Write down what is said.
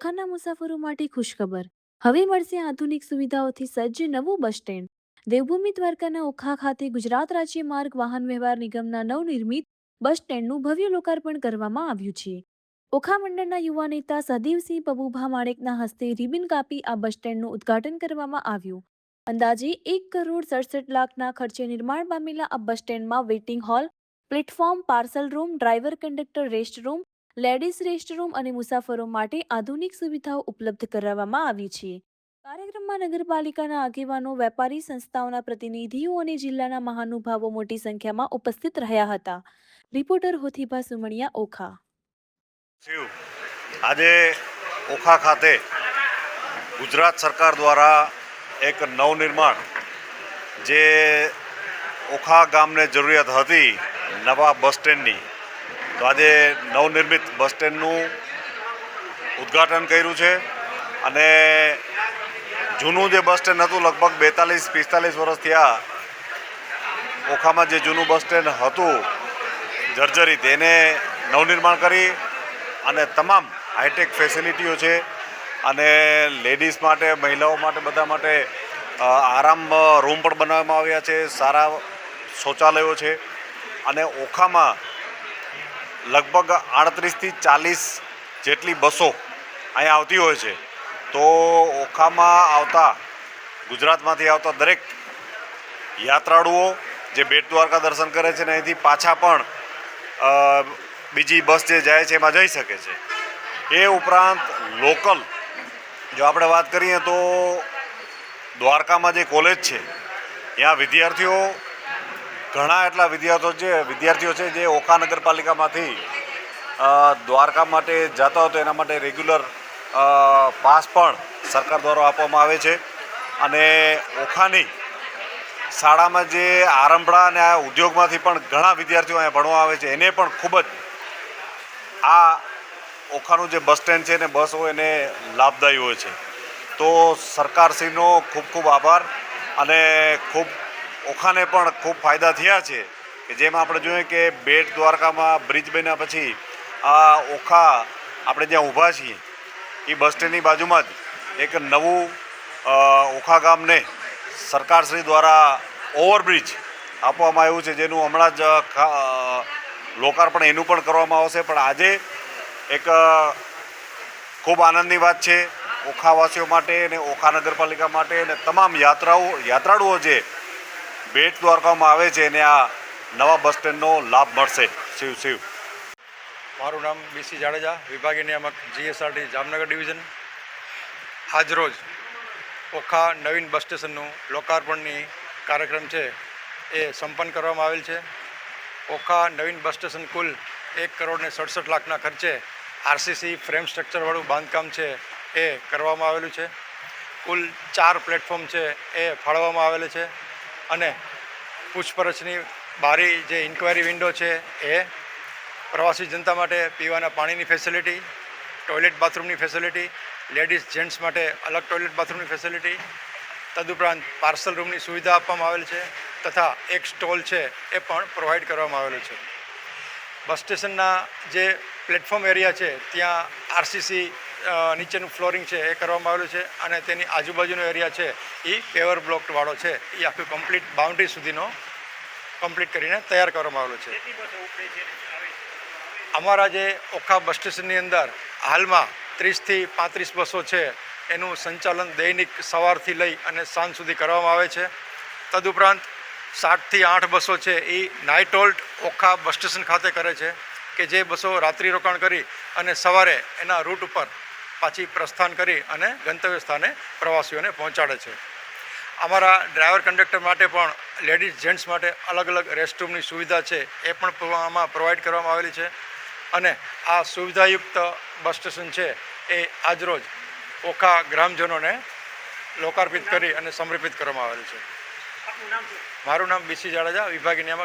ઓખાના મુસાફરો માટે ખુશખબર. હવે મળશે આધુનિક સુવિધાઓથી સજ્જ નવું બસ સ્ટેન્ડ. દેવભૂમિ દ્વારકાના ઓખા ખાતે ગુજરાત રાજ્ય માર્ગ વાહન વ્યવહાર નિગમના નવનિર્મિત બસ સ્ટેન્ડનું ભવ્ય લોકાર્પણ કરવામાં આવ્યું છે. ઓખા મંડળના યુવા નેતા સદીવસિંહ પબુભા માણેકના હસ્તે રિબિન કાપી આ બસ સ્ટેન્ડનું ઉદ્ઘાટન કરવામાં આવ્યું. અંદાજે 1,67,00,000ના ખર્ચે નિર્માણ પામેલા આ બસ સ્ટેન્ડમાં waiting hall, platform, parcel room, driver conductor rest room, ladies restroom અને મુસાફરો માટે આધુનિક સુવિધાઓ ઉપલબ્ધ કરાવવામાં આવી છે. કાર્યક્રમમાં નગરપાલિકાના આગેવાનો, વેપારી સંસ્થાઓના પ્રતિનિધિઓ અને જિલ્લાના મહાનુભાવો મોટી સંખ્યામાં ઉપસ્થિત રહ્યા હતા. રિપોર્ટર હોથીભા સુમણિયા, ઓખા. આજે ઓખા ખાતે ગુજરાત સરકાર દ્વારા એક નવનિર્માણ જે ઓખા ગામને જરૂરિયાત હતી નવા બસ સ્ટેન્ડની, તો આજે નવનિર્મિત બસ સ્ટેન્ડનું ઉદ્ઘાટન કર્યું છે. અને જૂનું જે બસ સ્ટેન્ડ હતું, લગભગ 42-45 વર્ષ થયા ઓખામાં જે જૂનું બસ સ્ટેન્ડ હતું જર્જરિત, એને નવનિર્માણ કરી અને તમામ હાઈટેક ફેસિલિટીઓ છે. અને લેડીઝ માટે, મહિલાઓ માટે, બધા માટે આરામ રૂમ પણ બનાવવામાં આવ્યા છે, સારા શૌચાલયો છે. અને ઓખામાં લગભગ 38થી 40 જેટલી બસો અહીંયા આવતી હોય છે. તો ઓખામાં આવતા, ગુજરાતમાંથી આવતા દરેક યાત્રાળુઓ જે બેટ દ્વારકા દર્શન કરે છે ને અહીંથી પાછા પણ બીજી બસ જે જાય છે એમાં જઈ શકે છે. એ ઉપરાંત લોકલ જો આપણે વાત કરીએ તો દ્વારકામાં જે કોલેજ છે ત્યાં ઘણા એટલા વિદ્યાર્થીઓ છે જે ઓખા નગરપાલિકામાંથી દ્વારકા માટે જતા હોય તો એના માટે રેગ્યુલર પાસ પણ સરકાર દ્વારા આપવામાં આવે છે. અને ઓખાની શાળામાં જે આરંભડા અને આ ઉદ્યોગમાંથી પણ ઘણા વિદ્યાર્થીઓ અહીંયા ભણવા આવે છે. એને પણ ખૂબ જ આ ઓખાનું જે બસ સ્ટેન્ડ છે ને બસ હોય એને લાભદાયી હોય છે. તો સરકારશ્રીનો ખૂબ ખૂબ આભાર. અને ઓખાને પણ ખૂબ ફાયદા થયા છે કે જેમાં આપણે જોઈએ કે બેટ દ્વારકામાં બ્રિજ બન્યા પછી આ ઓખા આપણે જ્યાં ઊભા છીએ એ બસ સ્ટેન્ડની બાજુમાં જ એક નવું ઓખા ગામને સરકારશ્રી દ્વારા ઓવરબ્રિજ આપવામાં આવ્યું છે, જેનું હમણાં જ લોકાર્પણ એનું પણ કરવામાં આવશે. પણ આજે એક ખૂબ આનંદની વાત છે ઓખાવાસીઓ માટે અને ઓખા નગરપાલિકા માટે અને તમામ યાત્રાળુઓ જે બેટ દ્વારકામાં આવે છે એને આ નવા બસ સ્ટેન્ડનો લાભ મળશે. શિવ. મારું નામ બીસી જાડેજા, વિભાગીય નિયામક જીએસઆરટી જામનગર ડિવિઝન. આજરોજ ઓખા નવીન બસ સ્ટેશનનું લોકાર્પણની કાર્યક્રમ છે એ સંપન્ન કરવામાં આવેલ છે. ઓખા નવીન બસ સ્ટેશન કુલ 1,67,00,000ના ખર્ચે આરસીસી ફ્રેમ સ્ટ્રક્ચરવાળું બાંધકામ છે એ કરવામાં આવેલું છે. કુલ 4 પ્લેટફોર્મ છે એ ફાળવવામાં આવેલ છે. અને પૂછપરછની બારી જે ઇન્ક્વાયરી વિન્ડો છે એ પ્રવાસી જનતા માટે પીવાના પાણીની ફેસિલિટી, ટોયલેટ બાથરૂમની ફેસિલિટી, લેડીઝ જેન્ટ્સ માટે અલગ ટોયલેટ બાથરૂમની ફેસિલિટી, તદુપરાંત પાર્સલ રૂમની સુવિધા આપવામાં આવેલ છે તથા એક સ્ટોલ છે એ પણ પ્રોવાઈડ કરવામાં આવેલો છે. બસ સ્ટેશનના જે પ્લેટફોર્મ એરિયા છે ત્યાં આરસીસી નીચેનું ફ્લોરિંગ છે એ કરવામાં આવેલું છે. અને તેની આજુબાજુનો એરિયા છે એ પેવર બ્લોકવાળો છે, એ આખું કમ્પ્લીટ બાઉન્ડ્રી સુધીનો કમ્પ્લીટ કરીને તૈયાર કરવામાં આવેલો છે. અમારા જે ઓખા બસ સ્ટેશનની અંદર હાલમાં 30થી 35 બસો છે એનું સંચાલન દૈનિક સવારથી લઈ અને સાંજ સુધી કરવામાં આવે છે. તદુપરાંત 7થી 8 બસો છે એ night halt Okha bus station ખાતે કરે છે કે જે બસો રાત્રિ રોકાણ કરી અને સવારે એના રૂટ ઉપર પાછી પ્રસ્થાન કરી અને ગંતવ્ય સ્થાને પ્રવાસીઓને પહોંચાડે છે. અમારા ડ્રાઈવર કંડક્ટર માટે પણ લેડીઝ જેન્ટ્સ માટે અલગ અલગ રેસ્ટરૂમની સુવિધા છે એ પણ આમાં પ્રોવાઈડ કરવામાં આવેલી છે. અને આ સુવિધાયુક્ત બસ સ્ટેશન છે એ આજરોજ ઓખા ગ્રામજનોને લોકાર્પિત કરી અને સમર્પિત કરવામાં આવેલું છે. મારું નામ બીસી જાડેજા, વિભાગીય નિયામક